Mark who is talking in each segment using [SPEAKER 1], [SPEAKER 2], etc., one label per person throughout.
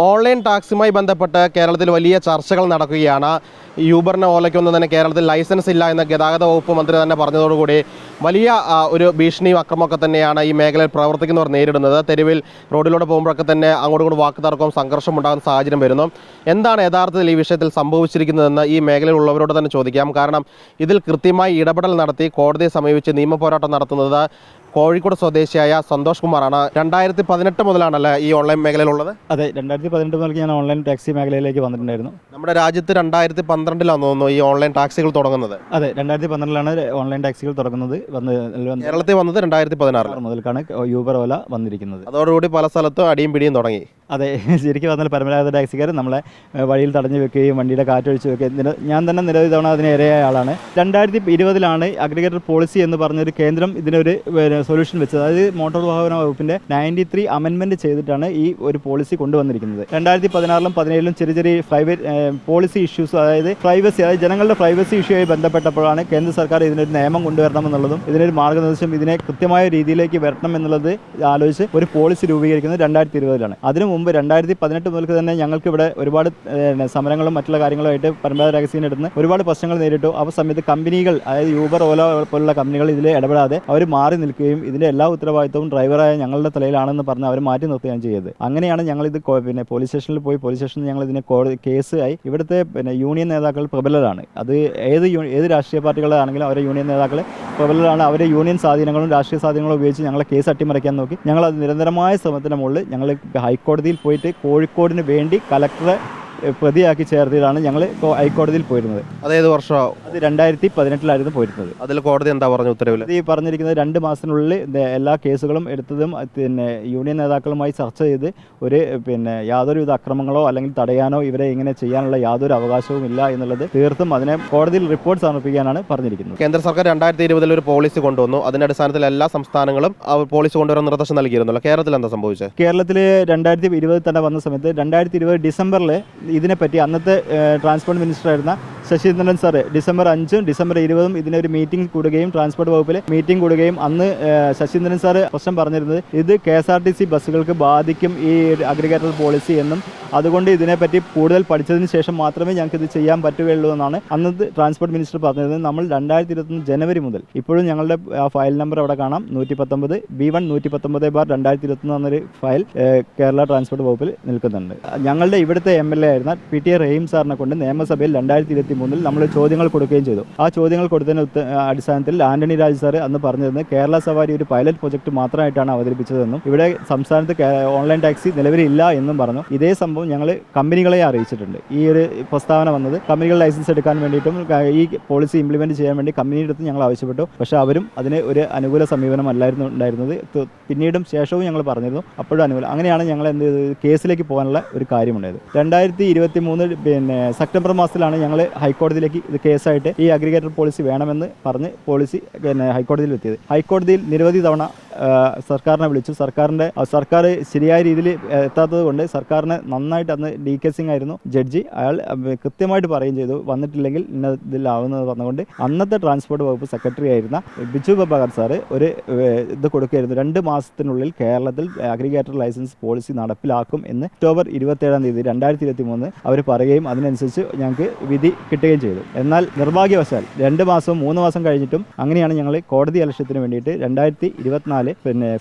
[SPEAKER 1] Online ടാക്സിയുമായി ബന്ധപ്പെട്ട് കേരളത്തിൽ വലിയ ചർച്ചകൾ നടക്കുകയാണ്. യൂബറിന് ഓലയ്ക്കൊന്നും തന്നെ കേരളത്തിൽ ലൈസൻസ് ഇല്ല എന്ന് ഗതാഗത വകുപ്പ് മന്ത്രി തന്നെ പറഞ്ഞതോടുകൂടി വലിയ ഒരു ഭീഷണിയും അക്രമമൊക്കെ തന്നെയാണ് ഈ മേഖലയിൽ പ്രവർത്തിക്കുന്നവർ നേരിടുന്നത്. തെരുവിൽ റോഡിലൂടെ പോകുമ്പോഴൊക്കെ തന്നെ അങ്ങോട്ടും ഇങ്ങോട്ടും വാക്ക് തർക്കവും സംഘർഷം ഉണ്ടാകുന്ന സാഹചര്യം വരുന്നു. എന്താണ് യഥാർത്ഥത്തിൽ ഈ വിഷയത്തിൽ സംഭവിച്ചിരിക്കുന്നതെന്ന് ഈ മേഖലയിലുള്ളവരോട് തന്നെ ചോദിക്കാം. കാരണം ഇതിൽ കൃത്യമായി ഇടപെടൽ നടത്തി കോടതിയെ സമീപിച്ച് നിയമപോരാട്ടം നടത്തുന്നത് കോഴിക്കോട് സ്വദേശിയായ സന്തോഷ് കുമാറാണ്. 2018 മുതലാണല്ലേ ഈ ഓൺലൈൻ മേഖലയിലുള്ളത്?
[SPEAKER 2] അതെ, 2018 മുതൽ ഞാൻ ഓൺലൈൻ ടാക്സി മേഖലയിലേക്ക് വന്നിട്ടുണ്ടായിരുന്നു.
[SPEAKER 1] നമ്മുടെ രാജ്യത്ത് 2012 തോന്നുന്നു ഈ ഓൺലൈൻ ടാക്സികൾ തുടങ്ങുന്നത്.
[SPEAKER 2] അതെ, 2012 ഓൺലൈൻ ടാക്സികൾ തുടങ്ങുന്നത്.
[SPEAKER 1] കേരളത്തിൽ വന്നത് 2016
[SPEAKER 2] മുതൽക്കാണ് യൂബർ ഓല വന്നിരിക്കുന്നത്.
[SPEAKER 1] അതോടുകൂടി പല സ്ഥലത്തും അടിയും പിടിയും തുടങ്ങി.
[SPEAKER 2] അതെ, ശരിക്കും പറഞ്ഞാൽ പരമ്പരാഗത ടാക്സിക്കാർ നമ്മളെ വഴിയിൽ തടഞ്ഞു വെക്കുകയും വണ്ടിയുടെ കാറ്റൊഴിച്ച് വെക്കുകയും ഞാൻ തന്നെ നിരവധി തവണ അതിന് ഇരയായ ആളാണ്. 2020 അഗ്രിഗേറ്റർ പോളിസി എന്ന് പറഞ്ഞൊരു കേന്ദ്രം ഇതിനൊരു സൊല്യൂഷൻ വെച്ചത്. അതായത് മോട്ടോർ വാഹന വകുപ്പിൻ്റെ 93 അമെൻമെൻറ്റ് ചെയ്തിട്ടാണ് ഈ ഒരു പോളിസി കൊണ്ടുവന്നിരിക്കുന്നത്. 2016 17 ചെറിയ ചെറിയ പോളിസി ഇഷ്യൂസ്, അതായത് ജനങ്ങളുടെ പ്രൈവസി ഇഷ്യൂമായി ബന്ധപ്പെട്ടപ്പോഴാണ് കേന്ദ്ര സർക്കാർ ഇതിനൊരു നിയമം കൊണ്ടുവരണമെന്നുള്ളതും ഇതിനൊരു മാർഗ്ഗനിർദ്ദേശം ഇതിനെ കൃത്യമായ രീതിയിലേക്ക് വരണം എന്നുള്ളത് ആലോചിച്ച് ഒരു പോളിസി രൂപീകരിക്കുന്നത് 2020 അതിനു മുമ്പ് 2018 മുതൽ തന്നെ ഞങ്ങൾക്ക് ഇവിടെ ഒരുപാട് സമരങ്ങളും മറ്റുള്ള കാര്യങ്ങളുമായിട്ട് പരമ്പരാഗത ടാക്സിന് എടുത്ത് ഒരുപാട് പ്രശ്നങ്ങൾ നേരിട്ടു. ആ സമയത്ത് കമ്പനികൾ, അതായത് യൂബർ ഓല പോലുള്ള കമ്പനികൾ ഇതിൽ ഇടപെടാതെ അവർ മാറി നിൽക്കുകയും ഇതിൻ്റെ എല്ലാ ഉത്തരവാദിത്തവും ഡ്രൈവറായ ഞങ്ങളുടെ തലയിലാണെന്ന് പറഞ്ഞ് അവർ മാറ്റി നിർത്തുകയാണ് ചെയ്തത്. അങ്ങനെയാണ് ഞങ്ങളിത് പോലീസ് സ്റ്റേഷനിൽ പോയി. പോലീസ് സ്റ്റേഷനിൽ ഞങ്ങൾ ഇതിനെ കേസായി. ഇവിടുത്തെ യൂണിയൻ നേതാക്കൾ പ്രബലരാണ്. അത് ഏത് രാഷ്ട്രീയ പാർട്ടികളാണെങ്കിലും അവരെ യൂണിയൻ നേതാക്കൾ പ്രബലരാണ്. അവരെ യൂണിയൻ സ്വാധീനങ്ങളും രാഷ്ട്രീയ സ്വാധീനങ്ങളും ഉപയോഗിച്ച് ഞങ്ങളെ കേസ് അട്ടിമറിക്കാൻ നോക്കി. ഞങ്ങളത് നിരന്തരമായ ശ്രമത്തിന് മുകളിൽ ഞങ്ങൾ ഹൈക്കോടതിയിൽ പോയിട്ട് കോഴിക്കോടിന് വേണ്ടി കലക്ടറെ പ്രതിയാക്കി ചേർത്തിട്ടാണ് ഞങ്ങൾ ഹൈക്കോടതിയിൽ പോയിരുന്നത്.
[SPEAKER 1] അതേത് വർഷമാവും?
[SPEAKER 2] അത് 2018 പോയിരുന്നത്.
[SPEAKER 1] അതിൽ കോടതി എന്താ പറഞ്ഞു ഉത്തരവിൽ?
[SPEAKER 2] ഈ പറഞ്ഞിരിക്കുന്നത് 2 മാസത്തിനുള്ളിൽ എല്ലാ കേസുകളും എടുത്തതും യൂണിയൻ നേതാക്കളുമായി ചർച്ച ചെയ്ത് യാതൊരുവിധ അക്രമങ്ങളോ അല്ലെങ്കിൽ തടയാനോ ഇവരെ ഇങ്ങനെ ചെയ്യാനുള്ള യാതൊരു അവകാശവും ഇല്ല എന്നുള്ളത് തീർത്തും അതിനെ കോടതിയിൽ റിപ്പോർട്ട് സമർപ്പിക്കാനാണ് പറഞ്ഞിരിക്കുന്നത്.
[SPEAKER 1] കേന്ദ്ര സർക്കാർ 2020 ഒരു പോളിസി കൊണ്ടുവന്നു. അതിന്റെ അടിസ്ഥാനത്തിൽ എല്ലാ സംസ്ഥാനങ്ങളും പോളിസി കൊണ്ടുവരാൻ നിർദ്ദേശം നൽകിയിരുന്നല്ലോ. കേരളത്തിൽ എന്താ സംഭവിച്ചത്?
[SPEAKER 2] കേരളത്തിൽ 2020 തന്നെ വന്ന സമയത്ത് 2020 ഡിസംബറിൽ ഇതിനെപ്പറ്റി അന്നത്തെ ട്രാൻസ്പോർട്ട് മിനിസ്റ്ററായിരുന്ന ശശീന്ദ്രൻ സാറ് December 5 December 20 ഇതിനൊരു മീറ്റിംഗ് കൂടുകയും ട്രാൻസ്പോർട്ട് വകുപ്പിൽ മീറ്റിംഗ് കൂടുകയും അന്ന് ശശീന്ദ്രൻ സാറ് പ്രശ്നം പറഞ്ഞിരുന്നത് ഇത് KSRTC ബസ്സുകൾക്ക് ബാധിക്കും ഈ അഗ്രിഗേറ്റർ പോളിസി എന്നും അതുകൊണ്ട് ഇതിനെപ്പറ്റി കൂടുതൽ പഠിച്ചതിന് ശേഷം മാത്രമേ ഞങ്ങൾക്ക് ഇത് ചെയ്യാൻ പറ്റുകയുള്ളൂ എന്നാണ് അന്നത്തെ ട്രാൻസ്പോർട്ട് മിനിസ്റ്റർ പറഞ്ഞിരുന്നത്. നമ്മൾ 2021 ജനുവരി മുതൽ ഇപ്പോഴും ഞങ്ങളുടെ ആ ഫയൽ നമ്പർ അവിടെ കാണാം, 119 B1 119/2021 എന്നൊരു ഫയൽ കേരള ട്രാൻസ്പോർട്ട് വകുപ്പിൽ നിൽക്കുന്നുണ്ട്. ഞങ്ങളുടെ ഇവിടുത്തെ MLA ആയിരുന്ന PT റഹീം സാറിനെ കൊണ്ട് നിയമസഭയിൽ 2023 നമ്മൾ ചോദ്യങ്ങൾ കൊടുക്കുകയും ചെയ്തു. ആ ചോദ്യങ്ങൾ കൊടുത്തതിന് അടിസ്ഥാനത്തിൽ ആന്റണി രാജ് സാർ അന്ന് പറഞ്ഞിരുന്നത് കേരള സവാരി ഒരു പൈലറ്റ് പ്രൊജക്ട് മാത്രമായിട്ടാണ് അവതരിപ്പിച്ചതെന്നും ഇവിടെ സംസ്ഥാനത്ത് ഓൺലൈൻ ടാക്സി നിലവിലില്ല എന്നും പറഞ്ഞു. ഇതേ സംഭവം ഞങ്ങൾ കമ്പനികളെ അറിയിച്ചിട്ടുണ്ട്. ഈ ഒരു പ്രസ്താവന വന്നത് കമ്പനികൾ ലൈസൻസ് എടുക്കാൻ വേണ്ടിയിട്ടും ഈ പോളിസി ഇംപ്ലിമെന്റ് ചെയ്യാൻ വേണ്ടി കമ്പനിയുടെ അടുത്ത് ഞങ്ങൾ ആവശ്യപ്പെട്ടു. പക്ഷേ അവരും അതിന് ഒരു അനുകൂല സമീപനമല്ലായിരുന്നു ഉണ്ടായിരുന്നത്. പിന്നീടും ശേഷവും ഞങ്ങൾ പറഞ്ഞിരുന്നു, അപ്പോഴും അനുകൂലം. അങ്ങനെയാണ് ഞങ്ങൾ കേസിലേക്ക് പോകാനുള്ള ഒരു കാര്യമുണ്ടായത്. 2023 സെപ്റ്റംബർ മാസത്തിലാണ് ഞങ്ങൾ ഹൈക്കോടതിയിലേക്ക് ഇത് കേസായിട്ട് ഈ അഗ്രിഗേറ്റർ പോളിസി വേണമെന്ന് പറഞ്ഞ് പോളിസി ഹൈക്കോടതിയിൽ എത്തിയത്. ഹൈക്കോടതിയിൽ നിരവധി തവണ സർക്കാരിനെ വിളിച്ചു. സർക്കാർ ശരിയായ രീതിയിൽ എത്താത്തത് കൊണ്ട് സർക്കാരിനെ നന്നായിട്ട് അന്ന് DK സിംഗ് ആയിരുന്നു ജഡ്ജി. അയാൾ കൃത്യമായിട്ട് പറയുകയും ചെയ്തു വന്നിട്ടില്ലെങ്കിൽ ഇതിലാവുന്നത് പറഞ്ഞുകൊണ്ട് അന്നത്തെ ട്രാൻസ്പോർട്ട് വകുപ്പ് സെക്രട്ടറി ആയിരുന്ന ബിജു പ്രഭാകർ സാറ് ഒരു ഇത് കൊടുക്കുകയായിരുന്നു. 2 മാസത്തിനുള്ളിൽ കേരളത്തിൽ അഗ്രിഗേറ്റർ ലൈസൻസ് പോളിസി നടപ്പിലാക്കും എന്ന് ഒക്ടോബർ 27 2023 അവർ പറയുകയും അതിനനുസരിച്ച് ഞങ്ങൾക്ക് വിധി കിട്ടുകയും ചെയ്തു. എന്നാൽ നിർഭാഗ്യവശാൽ 2 മാസവും 3 മാസം കഴിഞ്ഞിട്ടും അങ്ങനെയാണ് ഞങ്ങൾ കോടതി അലക്ഷ്യത്തിന് വേണ്ടിയിട്ട് 2024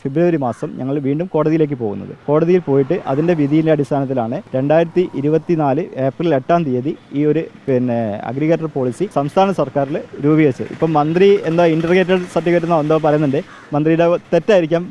[SPEAKER 2] ഫെബ്രുവരി മാസം ഞങ്ങൾ വീണ്ടും കോടതിയിലേക്ക് പോകുന്നത്. കോടതിയിൽ പോയിട്ട് അതിൻ്റെ വിധിയുടെ അടിസ്ഥാനത്തിലാണ് 2024 ഏപ്രിൽ 8 ഈ ഒരു അഗ്രിഗേറ്റർ പോളിസി സംസ്ഥാന സർക്കാരിൽ രൂപീകരിച്ചത്. ഇപ്പം മന്ത്രി എന്താ ഇൻ്റർഗ്രേറ്റഡ് സർട്ടിഫിക്കറ്റ് എന്തോ പറയുന്നുണ്ട്. മന്ത്രിയുടെ തെറ്റായിരിക്കാം,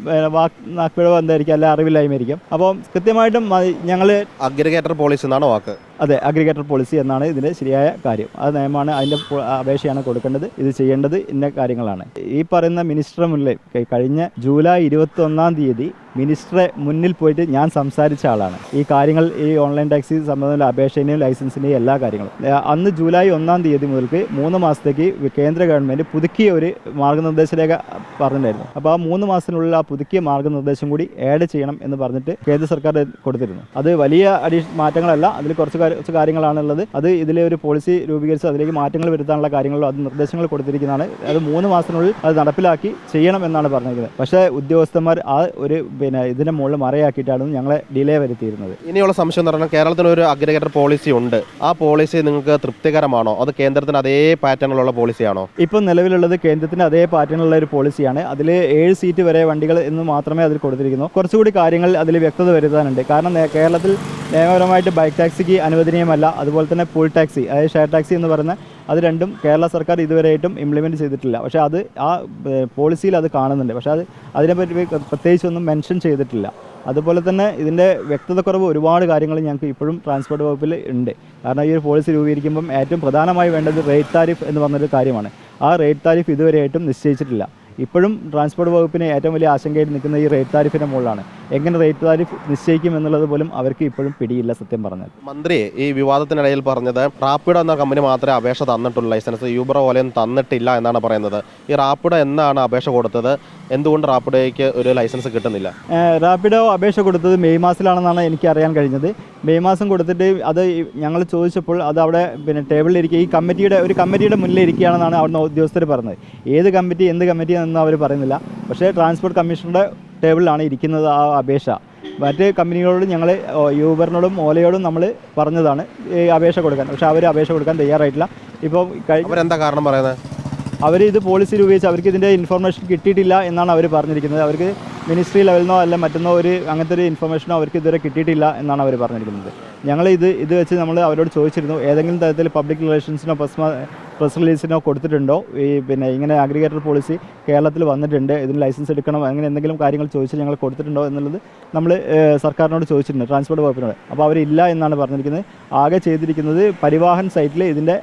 [SPEAKER 2] നാക്കുപിഴവ് എന്തായിരിക്കും, അല്ല അറിവില്ലായ്മയായിരിക്കും. അപ്പം കൃത്യമായിട്ടും ഞങ്ങൾ
[SPEAKER 1] അഗ്രിഗേറ്റർ പോളിസി എന്നാണ് വാക്ക്.
[SPEAKER 2] അതെ, അഗ്രിഗേറ്റർ പോളിസി എന്നാണ് ഇതിൻ്റെ ശരിയായ കാര്യം. അത് നിയമമാണ്, അതിൻ്റെ അപേക്ഷയാണ് കൊടുക്കേണ്ടത്. ഇത് ചെയ്യേണ്ടത് ഇന്ന കാര്യങ്ങളാണ്. ഈ പറയുന്ന മിനിസ്റ്റർ മുന്നിൽ കഴിഞ്ഞ ജൂലൈ 21 മിനിസ്റ്ററെ മുന്നിൽ പോയിട്ട് ഞാൻ സംസാരിച്ച ആളാണ്. ഈ കാര്യങ്ങൾ ഈ ഓൺലൈൻ ടാക്സി സംബന്ധമുള്ള അപേക്ഷേൻ്റെയും ലൈസൻസിൻ്റെയും എല്ലാ കാര്യങ്ങളും അന്ന് ജൂലൈ 1 മുതൽക്ക് 3 മാസത്തേക്ക് കേന്ദ്ര ഗവൺമെൻറ് പുതുക്കിയ ഒരു മാർഗ്ഗനിർദ്ദേശ രേഖ പറഞ്ഞിട്ടുണ്ടായിരുന്നു. അപ്പോൾ ആ 3 മാസത്തിനുള്ളിൽ ആ പുതുക്കിയ മാർഗ്ഗനിർദ്ദേശം കൂടി ആഡ് ചെയ്യണം എന്ന് പറഞ്ഞിട്ട് കേന്ദ്ര സർക്കാർ കൊടുത്തിരുന്നു. അത് വലിയ മാറ്റങ്ങളല്ല, അതിൽ കുറച്ച് കാര്യങ്ങളാണുള്ളത്. അത് ഇതിലെ ഒരു പോളിസി രൂപീകരിച്ച് അതിലേക്ക് മാറ്റങ്ങൾ വരുത്താനുള്ള കാര്യങ്ങളും അത് നിർദ്ദേശങ്ങൾ കൊടുത്തിരിക്കുന്നതാണ്. അത് 3 മാസത്തിനുള്ളിൽ അത് നടപ്പിലാക്കി ചെയ്യണം എന്നാണ് പറഞ്ഞിരിക്കുന്നത്. പക്ഷേ ഉദ്യോഗസ്ഥന്മാർ ആ ഒരു പിന്നെ ഇതിൻ്റെ മുകളിൽ മറയാക്കിയിട്ടാണ് ഞങ്ങളെ ഡിലേ വരുത്തിയിരുന്നത്.
[SPEAKER 1] ഇനിയുള്ള സംശയം എന്ന് പറഞ്ഞാൽ കേരളത്തിന് ഒരു അഗ്രിഗേറ്റർ പോളിസി ഉണ്ട്. ആ പോളിസി നിങ്ങൾക്ക് തൃപ്തികരമാണോ? അത് കേന്ദ്രത്തിന് അതേ പാറ്റേണിലുള്ള പോളിസിയാണോ?
[SPEAKER 2] ഇപ്പം നിലവിലുള്ളത് കേന്ദ്രത്തിൻ്റെ അതേ പാറ്റേണിലുള്ള ഒരു പോളിസിയാണ്. അതിൽ 7 സീറ്റ് വരെ വണ്ടികൾ എന്ന് മാത്രമേ അതിൽ കൊടുത്തിരിക്കുന്നു. കുറച്ചുകൂടി കാര്യങ്ങൾ അതിൽ വ്യക്തത വരുത്താനുണ്ട്. കാരണം കേരളത്തിൽ നിയമപരമായിട്ട് ബൈക്ക് ടാക്സിക്ക് അനുവദനീയമല്ല. അതുപോലെ തന്നെ പൂൾ ടാക്സി, അതായത് ഷെയർ ടാക്സി എന്ന് പറയുന്ന അത് രണ്ടും കേരള സർക്കാർ ഇതുവരെയായിട്ടും ഇംപ്ലിമെൻറ്റ് ചെയ്തിട്ടില്ല. പക്ഷേ അത് ആ പോളിസിയിൽ അത് കാണുന്നുണ്ട്. പക്ഷേ അതിനെപ്പറ്റി പ്രത്യേകിച്ചൊന്നും മെൻഷൻ ചെയ്തിട്ടില്ല. അതുപോലെ തന്നെ ഇതിൻ്റെ വ്യക്തതക്കുറവ് ഒരുപാട് കാര്യങ്ങൾ ഞങ്ങൾക്ക് ഇപ്പോഴും ട്രാൻസ്പോർട്ട് വകുപ്പിൽ ഉണ്ട്. കാരണം ഈ ഒരു പോളിസി രൂപീകരിക്കുമ്പം ഏറ്റവും പ്രധാനമായി വേണ്ടത് റേറ്റ് താരിഫ് എന്ന് പറഞ്ഞൊരു കാര്യമാണ്. ആ റേറ്റ് താരിഫ് ഇതുവരെയായിട്ടും നിശ്ചയിച്ചിട്ടില്ല. ഇപ്പോഴും ട്രാൻസ്പോർട്ട് വകുപ്പിന് ഏറ്റവും വലിയ ആശങ്കയായിട്ട് നിൽക്കുന്ന ഈ റേറ്റ് താരിഫിൻ്റെ മുകളിലാണ്. എങ്ങനെ റേറ്റ് താരിഫ് നിശ്ചയിക്കും എന്നുള്ളത് പോലും അവർക്ക് ഇപ്പോഴും പിടിയില്ല സത്യം പറഞ്ഞാൽ.
[SPEAKER 1] മന്ത്രി ഈ വിവാദത്തിനിടയിൽ പറഞ്ഞത് റാപ്പിഡോ എന്ന കമ്പനി മാത്രമേ അപേക്ഷ തന്നിട്ടുള്ളൂ, ലൈസൻസ് യൂബർ ഓലയൊന്നും തന്നിട്ടില്ല എന്നാണ് പറയുന്നത്. ഈ റാപ്പിഡോ എന്നാണ് അപേക്ഷ കൊടുത്തത്? എന്തുകൊണ്ട് റാപ്പിഡോയ്ക്ക് ഒരു ലൈസൻസ് കിട്ടുന്നില്ല?
[SPEAKER 2] റാപ്പിഡോ അപേക്ഷ കൊടുത്തത് മെയ് മാസത്തിലാണെന്നാണ് എനിക്ക് അറിയാൻ കഴിഞ്ഞത്. മെയ് മാസം കൊടുത്തിട്ട് അത് ഞങ്ങൾ ചോദിച്ചപ്പോൾ അത് അവിടെ പിന്നെ ടേബിളിലിരിക്കുക, ഈ കമ്മിറ്റിയുടെ മുന്നിൽ ഇരിക്കുകയാണെന്നാണ് അവിടുന്ന് ഉദ്യോഗസ്ഥർ പറഞ്ഞത്. ഏത് കമ്മിറ്റി എന്ത് കമ്മിറ്റി എന്നൊന്നും അവർ പറയുന്നില്ല. പക്ഷേ ട്രാൻസ്പോർട്ട് കമ്മീഷണറുടെ ടേബിളിലാണ് ഇരിക്കുന്നത് ആ അപേക്ഷ. മറ്റ് കമ്പനികളോട് ഞങ്ങൾ യൂബറിനോടും ഓലയോടും നമ്മൾ പറഞ്ഞതാണ് ഈ അപേക്ഷ കൊടുക്കാൻ. പക്ഷേ അവർ അപേക്ഷ കൊടുക്കാൻ തയ്യാറായിട്ടില്ല. ഇപ്പോൾ
[SPEAKER 1] അവരെന്താ കാരണം പറയുന്നത്?
[SPEAKER 2] അവർ ഇത് പോളിസി രൂപീകരിച്ച് അവർക്ക് ഇതിൻ്റെ ഇൻഫർമേഷൻ കിട്ടിയിട്ടില്ല എന്നാണ് അവർ പറഞ്ഞിരിക്കുന്നത്. അവർക്ക് മിനിസ്ട്രി ലെവലിനോ അല്ല മറ്റൊന്നോ അങ്ങനത്തെ ഒരു ഇൻഫർമേഷനോ അവർക്ക് ഇതുവരെ കിട്ടിയിട്ടില്ല എന്നാണ് അവർ പറഞ്ഞിരിക്കുന്നത്. ഞങ്ങൾ ഇത് വെച്ച് നമ്മൾ അവരോട് ചോദിച്ചിരുന്നു, ഏതെങ്കിലും തരത്തിൽ പബ്ലിക് റിലേഷൻസിനോ പ്രസ് റിലീസിനോ കൊടുത്തിട്ടുണ്ടോ പിന്നെ ഇങ്ങനെ അഗ്രിഗേറ്റർ പോളിസി കേരളത്തിൽ വന്നിട്ടുണ്ട്, ഇതിന് ലൈസൻസ് എടുക്കണം, അങ്ങനെ എന്തെങ്കിലും കാര്യങ്ങൾ ചോദിച്ച് ഞങ്ങൾ കൊടുത്തിട്ടുണ്ടോ എന്നുള്ളത് നമ്മൾ സർക്കാരിനോട് ചോദിച്ചിട്ടുണ്ട്, ട്രാൻസ്പോർട്ട് വകുപ്പിനോട്. അപ്പോൾ അവരില്ല എന്നാണ് പറഞ്ഞിരിക്കുന്നത്. ആകെ ചെയ്തിരിക്കുന്നത് പരിവാഹൻ സൈറ്റിൽ ഇതിൻ്റെ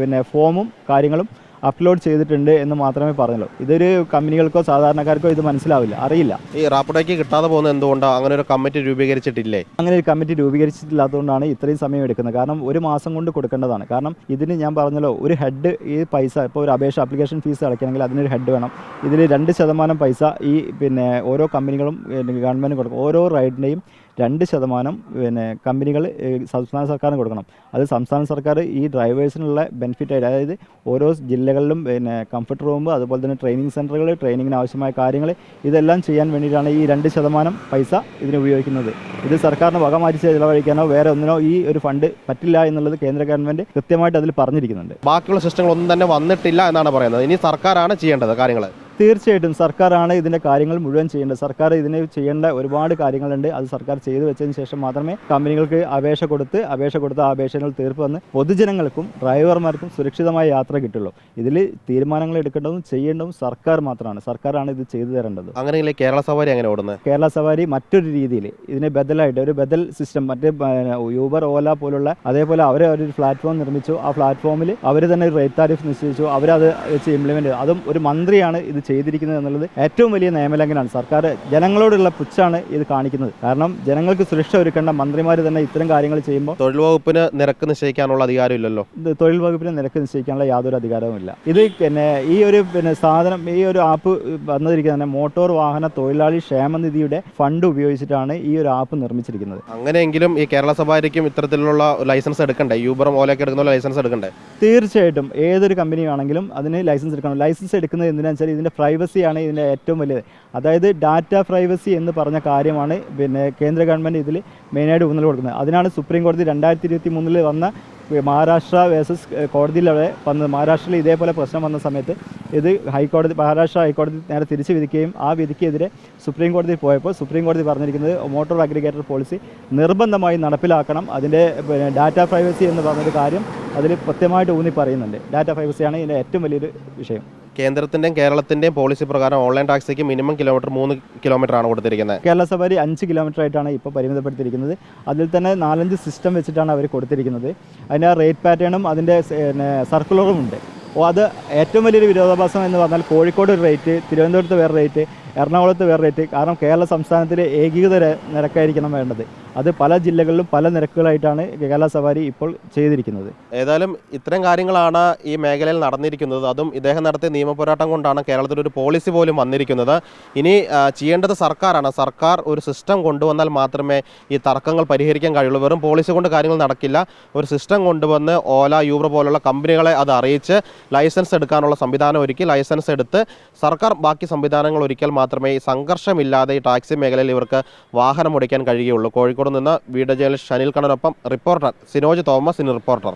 [SPEAKER 2] പിന്നെ ഫോമും കാര്യങ്ങളും അപ്ലോഡ് ചെയ്തിട്ടുണ്ട് എന്ന് മാത്രമേ പറഞ്ഞുള്ളൂ. ഇതൊരു കമ്പനികൾക്കോ സാധാരണക്കാർക്കോ ഇത് മനസ്സിലാവില്ല, അറിയില്ല.
[SPEAKER 1] ഈ റാപ്പിഡോയ്ക്ക് കിട്ടാതെ പോകുന്നത് എന്തുകൊണ്ടാണ്? അങ്ങനെ ഒരു കമ്മിറ്റി രൂപീകരിച്ചിട്ടില്ലേ?
[SPEAKER 2] അങ്ങനെ ഒരു കമ്മിറ്റി രൂപീകരിച്ചിട്ടില്ലാത്തതുകൊണ്ടാണ് ഇത്രയും സമയം എടുക്കുന്നത്. കാരണം ഒരു മാസം കൊണ്ട് കൊടുക്കേണ്ടതാണ്. കാരണം ഇതിന് ഞാൻ പറഞ്ഞല്ലോ, ഒരു ഹെഡ് ഈ പൈസ ഇപ്പോൾ ഒരു അപ്ലിക്കേഷൻ ഫീസ് അടയ്ക്കണമെങ്കിൽ അതിനൊരു ഹെഡ് വേണം. ഇതിൽ 2% പൈസ ഈ പിന്നെ ഓരോ കമ്പനികളും ഗവൺമെൻറ് കൊടുക്കും. ഓരോ റൈഡിൻ്റെയും 2% പിന്നെ കമ്പനികൾ സംസ്ഥാന സർക്കാരിന് കൊടുക്കണം. അത് സംസ്ഥാന സർക്കാർ ഈ ഡ്രൈവേഴ്സിനുള്ള ബെനിഫിറ്റായിട്ട്, അതായത് ഓരോ ജില്ലകളിലും പിന്നെ കംഫർട്ട് റൂം, അതുപോലെ തന്നെ ട്രെയിനിങ് സെൻറ്ററുകൾ, ട്രെയിനിങ്ങിന് ആവശ്യമായ കാര്യങ്ങൾ ഇതെല്ലാം ചെയ്യാൻ വേണ്ടിയിട്ടാണ് ഈ 2% പൈസ ഇതിന് ഉപയോഗിക്കുന്നത്. ഇത് സർക്കാരിന് വക മാറ്റി ചിലവഴിക്കാനോ വേറെ ഒന്നിനോ ഈ ഒരു ഫണ്ട് പറ്റില്ല എന്നുള്ളത് കേന്ദ്ര ഗവൺമെൻറ് കൃത്യമായിട്ട് അതിൽ പറഞ്ഞിരിക്കുന്നുണ്ട്.
[SPEAKER 1] ബാക്കിയുള്ള സിസ്റ്റങ്ങളൊന്നും തന്നെ വന്നിട്ടില്ല എന്നാണ് പറയുന്നത്. ഇനി സർക്കാരാണ് ചെയ്യേണ്ടത് കാര്യങ്ങൾ.
[SPEAKER 2] തീർച്ചയായിട്ടും സർക്കാരാണ് ഇതിൻ്റെ കാര്യങ്ങൾ മുഴുവൻ ചെയ്യേണ്ടത്. സർക്കാർ ഇതിന് ചെയ്യേണ്ട ഒരുപാട് കാര്യങ്ങളുണ്ട്. അത് സർക്കാർ ചെയ്തു വെച്ചതിന് ശേഷം മാത്രമേ കമ്പനികൾക്ക് അപേക്ഷ കൊടുത്ത് ആ അപേക്ഷകൾ തീർപ്പ് വന്ന് പൊതുജനങ്ങൾക്കും ഡ്രൈവർമാർക്കും സുരക്ഷിതമായ യാത്ര കിട്ടുള്ളൂ. ഇതിൽ തീരുമാനങ്ങൾ എടുക്കേണ്ടതും ചെയ്യേണ്ടതും സർക്കാർ മാത്രമാണ്. സർക്കാരാണ് ഇത് ചെയ്തു തരേണ്ടത്.
[SPEAKER 1] അങ്ങനെയല്ലേ കേരള സവാരി അങ്ങനെ ഓടുന്നത്?
[SPEAKER 2] കേരള സവാരി മറ്റൊരു രീതിയിൽ ഇതിന് ബദലായിട്ട് ഒരു ബദൽ സിസ്റ്റം, മറ്റേ യൂബർ ഓല പോലുള്ള അതേപോലെ ഒരു പ്ലാറ്റ്ഫോം നിർമ്മിച്ചു. ആ പ്ലാറ്റ്ഫോമിൽ അവർ തന്നെ ഒരു റേറ്റ് താരിഫ് നിശ്ചയിച്ചു. അവരത് വെച്ച് ഇംപ്ലിമെൻറ്റ് ചെയ്തു. അതും ഒരു മന്ത്രിയാണ് ഇത് ചെയ്തിരിക്കുന്നത് എന്നുള്ളത് ഏറ്റവും വലിയ നിയമലംഘനമാണ്. സർക്കാർ ജനങ്ങളോടുള്ള പുച്ഛാണ് ഇത് കാണിക്കുന്നത്. കാരണം ജനങ്ങൾക്ക് സുരക്ഷ ഒരുക്കേണ്ട മന്ത്രിമാർ തന്നെ ഇത്തരം കാര്യങ്ങൾ ചെയ്യുമ്പോൾ
[SPEAKER 1] തൊഴിൽ വകുപ്പിന് നിരക്ക് നിശ്ചയിക്കാനുള്ള അധികാരമില്ലല്ലോ.
[SPEAKER 2] തൊഴിൽ വകുപ്പിന് നിരക്ക് നിശ്ചയിക്കാനുള്ള യാതൊരു അധികാരവുമില്ല. ഇത് പിന്നെ ഈ ഒരു സാധനം, ഈ ഒരു ആപ്പ് വന്നിരിക്കുന്നത് തന്നെ മോട്ടോർ വാഹന തൊഴിലാളി ക്ഷേമനിധിയുടെ ഫണ്ട് ഉപയോഗിച്ചിട്ടാണ് ഈ ഒരു ആപ്പ് നിർമ്മിച്ചിരിക്കുന്നത്.
[SPEAKER 1] അങ്ങനെയെങ്കിലും ഈ കേരള സവാരിക്കും ഇത്തരത്തിലുള്ള ലൈസൻസ് എടുക്കണ്ടേ? യൂബറും ഓലയൊക്കെ എടുക്കുന്ന ലൈസൻസ് എടുക്കണ്ടേ?
[SPEAKER 2] തീർച്ചയായിട്ടും ഏതൊരു കമ്പനി ആണെങ്കിലും അതിന് ലൈസൻസ് എടുക്കണം. ലൈസൻസ് എടുക്കുന്നത് എന്തിനാണെന്ന് വെച്ചാൽ ഇതിൻ്റെ പ്രൈവസിയാണ് ഇതിൻ്റെ ഏറ്റവും വലിയത്. അതായത് ഡാറ്റ പ്രൈവസി എന്ന് പറഞ്ഞ കാര്യമാണ് പിന്നെ കേന്ദ്ര ഗവൺമെൻറ് ഇതിൽ മെയിനായിട്ട് ഊന്നൽ കൊടുക്കുന്നത്. അതിനാണ് സുപ്രീം കോടതി 2023 വന്ന മഹാരാഷ്ട്ര വേഴ്സസ് കോടതിയിലൂടെ വന്നത്. മഹാരാഷ്ട്രയിൽ ഇതേപോലെ പ്രശ്നം വന്ന സമയത്ത് ഇത് മഹാരാഷ്ട്ര ഹൈക്കോടതി നേരെ തിരിച്ചു വിധിക്കുകയും ആ വിധിക്കെതിരെ സുപ്രീം കോടതി പോയപ്പോൾ സുപ്രീം കോടതി പറഞ്ഞിരിക്കുന്നത് മോട്ടോർ അഗ്രിഗേറ്റർ പോളിസി നിർബന്ധമായി നടപ്പിലാക്കണം. അതിൻ്റെ ഡാറ്റ പ്രൈവസി എന്ന് പറഞ്ഞൊരു കാര്യം അതിൽ കൃത്യമായിട്ട് ഊന്നി പറയുന്നുണ്ട്. ഡാറ്റ പ്രൈവസിയാണ് ഇതിൻ്റെ ഏറ്റവും വലിയൊരു വിഷയം.
[SPEAKER 1] കേന്ദ്രത്തിൻ്റെയും കേരളത്തിൻ്റെയും പോളിസി പ്രകാരം ഓൺലൈൻ ടാക്സിക്ക് മിനിമം കിലോമീറ്റർ 3 കിലോമീറ്ററാണ് കൊടുത്തിരിക്കുന്നത്.
[SPEAKER 2] കേരള സവാരി 5 കിലോമീറ്റർ ആയിട്ടാണ് ഇപ്പോൾ പരിമിതപ്പെടുത്തിയിരിക്കുന്നത്. അതിൽ തന്നെ 4-5 സിസ്റ്റം വെച്ചിട്ടാണ് അവർ കൊടുത്തിരിക്കുന്നത്. അതിൻ്റെ റേറ്റ് പാറ്റേണും അതിൻ്റെ സർക്കുലറും ഉണ്ട്. അത് ഏറ്റവും വലിയൊരു വിരോധാഭാസം എന്ന് പറഞ്ഞാൽ കോഴിക്കോട് ഒരു റേറ്റ്, തിരുവനന്തപുരത്ത് വേറെ റേറ്റ്, എറണാകുളത്ത് വേറെ റേറ്റ്. കാരണം കേരള സംസ്ഥാനത്തിലെ ഏകീകൃത നിരക്കായിരിക്കണം വേണ്ടത്. അത് പല ജില്ലകളിലും പല നിരക്കുകളായിട്ടാണ് കേരള സവാരി ഇപ്പോൾ ചെയ്തിരിക്കുന്നത്.
[SPEAKER 1] ഏതായാലും ഇത്തരം കാര്യങ്ങളാണ് ഈ മേഖലയിൽ നടന്നിരിക്കുന്നത്. അതും ഇദ്ദേഹം നടത്തിയ നിയമപോരാട്ടം കൊണ്ടാണ് കേരളത്തിലൊരു പോളിസി പോലും വന്നിരിക്കുന്നത്. ഇനി ചെയ്യേണ്ടത് സർക്കാരാണ്. സർക്കാർ ഒരു സിസ്റ്റം കൊണ്ടുവന്നാൽ മാത്രമേ ഈ തർക്കങ്ങൾ പരിഹരിക്കാൻ കഴിയുള്ളൂ. വെറും പോളിസി കൊണ്ട് കാര്യങ്ങൾ നടക്കില്ല. ഒരു സിസ്റ്റം കൊണ്ടുവന്ന് ഓല, യൂബർ പോലുള്ള കമ്പനികളെ അത് അറിയിച്ച് ലൈസൻസ് എടുക്കാനുള്ള സംവിധാനം ഒരുക്കി ലൈസൻസ് എടുത്ത് സർക്കാർ ബാക്കി സംവിധാനങ്ങൾ ഒരുക്കിയാൽ മാത്രമേ ഈ സംഘർഷമില്ലാതെ ഈ ടാക്സി മേഖലയിൽ ഇവർക്ക് വാഹനം ഓടിക്കാൻ കഴിയുകയുള്ളൂ. കോഴിക്കോട് നിന്ന് വീഡിയോ ജേർണലിസ്റ്റ് ഷനിൽ കണ്ണനൊപ്പം reporter Sinoj Thomas, in reporter.